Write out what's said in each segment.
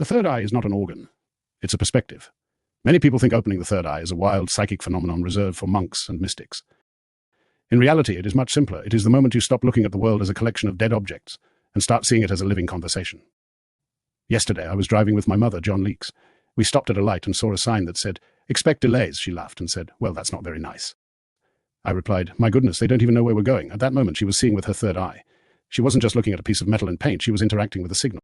The third eye is not an organ. It's a perspective. Many people think opening the third eye is a wild psychic phenomenon reserved for monks and mystics. In reality, it is much simpler. It is the moment you stop looking at the world as a collection of dead objects and start seeing it as a living conversation. Yesterday, I was driving with my mother, John Leeks. We stopped at a light and saw a sign that said, "Expect delays." She laughed and said, "Well, that's not very nice." I replied, "My goodness, they don't even know where we're going." At that moment, she was seeing with her third eye. She wasn't just looking at a piece of metal and paint, she was interacting with a signal.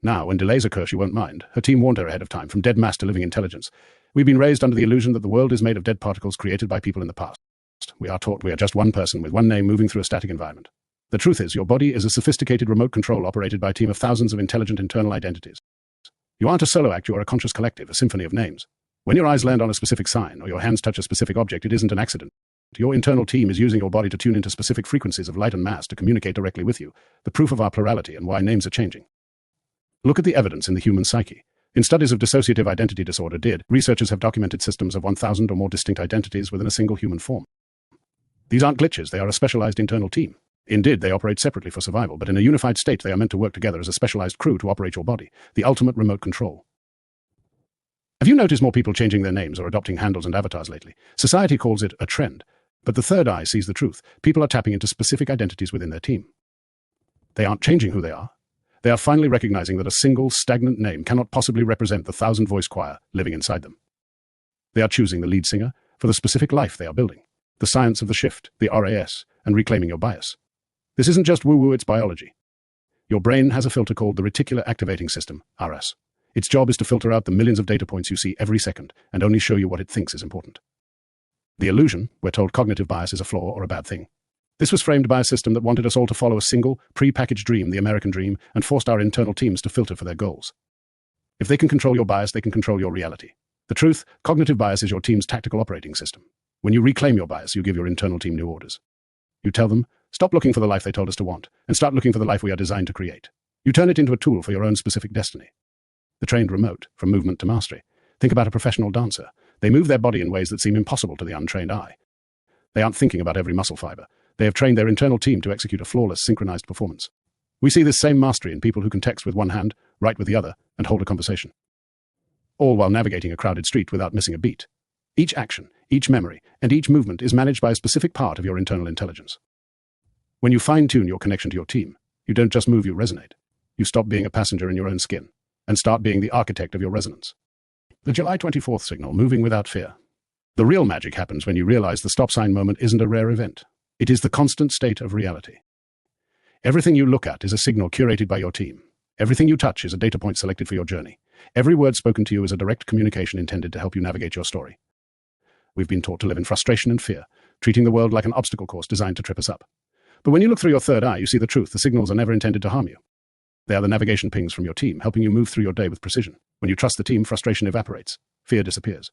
Now, when delays occur, she won't mind. Her team warned her ahead of time, from dead mass to living intelligence. We've been raised under the illusion that the world is made of dead particles created by people in the past. We are taught we are just one person with one name moving through a static environment. The truth is, your body is a sophisticated remote control operated by a team of thousands of intelligent internal identities. You aren't a solo act, you are a conscious collective, a symphony of names. When your eyes land on a specific sign or your hands touch a specific object, it isn't an accident. Your internal team is using your body to tune into specific frequencies of light and mass to communicate directly with you, the proof of our plurality and why names are changing. Look at the evidence in the human psyche. In studies of dissociative identity disorder, researchers have documented systems of 1,000 or more distinct identities within a single human form. These aren't glitches, they are a specialized internal team. In DID, they operate separately for survival, but in a unified state, they are meant to work together as a specialized crew to operate your body, the ultimate remote control. Have you noticed more people changing their names or adopting handles and avatars lately? Society calls it a trend, but the third eye sees the truth. People are tapping into specific identities within their team. They aren't changing who they are. They are finally recognizing that a single, stagnant name cannot possibly represent the 1,000-voice choir living inside them. They are choosing the lead singer for the specific life they are building. The science of the shift, the RAS, and reclaiming your bias. This isn't just woo-woo, it's biology. Your brain has a filter called the Reticular Activating System, RAS. Its job is to filter out the millions of data points you see every second and only show you what it thinks is important. The illusion, we're told cognitive bias is a flaw or a bad thing. This was framed by a system that wanted us all to follow a single, pre-packaged dream, the American dream, and forced our internal teams to filter for their goals. If they can control your bias, they can control your reality. The truth, cognitive bias is your team's tactical operating system. When you reclaim your bias, you give your internal team new orders. You tell them, stop looking for the life they told us to want, and start looking for the life we are designed to create. You turn it into a tool for your own specific destiny. The trained remote, from movement to mastery. Think about a professional dancer. They move their body in ways that seem impossible to the untrained eye. They aren't thinking about every muscle fiber. They have trained their internal team to execute a flawless, synchronized performance. We see this same mastery in people who can text with one hand, write with the other, and hold a conversation. All while navigating a crowded street without missing a beat. Each action, each memory, and each movement is managed by a specific part of your internal intelligence. When you fine-tune your connection to your team, you don't just move, you resonate. You stop being a passenger in your own skin, and start being the architect of your resonance. The July 24th signal, moving without fear. The real magic happens when you realize the stop sign moment isn't a rare event. It is the constant state of reality. Everything you look at is a signal curated by your team. Everything you touch is a data point selected for your journey. Every word spoken to you is a direct communication intended to help you navigate your story. We've been taught to live in frustration and fear, treating the world like an obstacle course designed to trip us up. But when you look through your third eye, you see the truth. The signals are never intended to harm you. They are the navigation pings from your team, helping you move through your day with precision. When you trust the team, frustration evaporates. Fear disappears.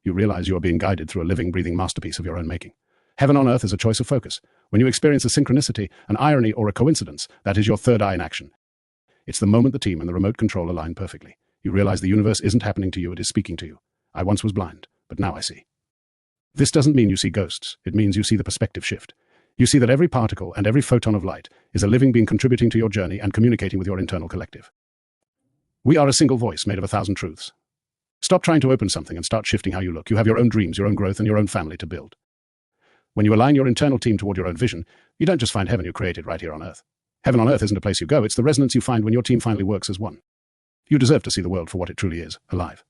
You realize you are being guided through a living, breathing masterpiece of your own making. Heaven on earth is a choice of focus. When you experience a synchronicity, an irony, or a coincidence, that is your third eye in action. It's the moment the team and the remote control align perfectly. You realize the universe isn't happening to you, it is speaking to you. I once was blind, but now I see. This doesn't mean you see ghosts. It means you see the perspective shift. You see that every particle and every photon of light is a living being contributing to your journey and communicating with your internal collective. We are a single voice made of 1,000 truths. Stop trying to open something and start shifting how you look. You have your own dreams, your own growth, and your own family to build. When you align your internal team toward your own vision, you don't just find heaven, you create it right here on earth. Heaven on earth isn't a place you go, it's the resonance you find when your team finally works as one. You deserve to see the world for what it truly is, alive.